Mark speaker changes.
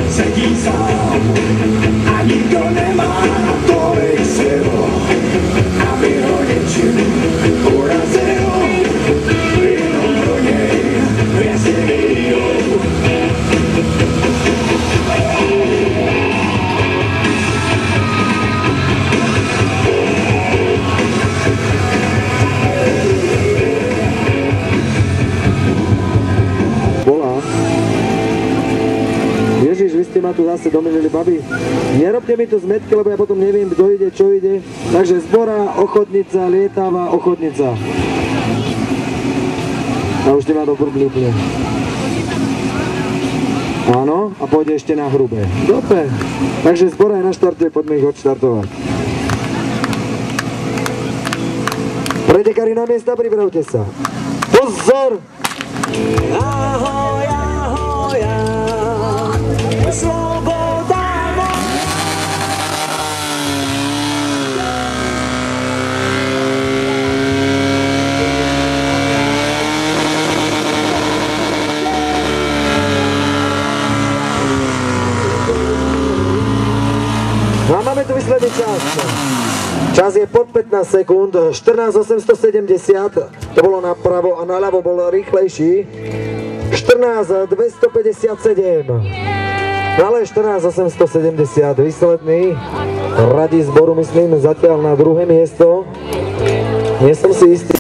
Speaker 1: sedí sám a nikdo nemá tolik sil, aby ho ničím urazil. Jenom pro něj hvězdy vyjdou.
Speaker 2: Ježiš, vy ste ma tu zase domenili, babi. Nerobte mi tu zmetky, lebo ja potom neviem, kto ide, čo ide. Takže Zbora, Ochotnica, Lietava, Ochotnica. A už ste ma dobrdli úplne. Áno, a pôjde ešte na hrubé. Dobre, takže Zbora je na štarte, poďme ich odštartovať. Pretekári na miesta, pripravte sa. Pozor!
Speaker 1: Ahoj, ahoj, sloboda moja.
Speaker 2: A máme tu výsledný čas. Čas je pod 15 sekúnd, 14.870, to bolo napravo a naľavo bolo rýchlejší. 14.257, ale 14.870 výsledný. Radí Zboru, myslím, zatiaľ na druhé miesto. Nie som si istý.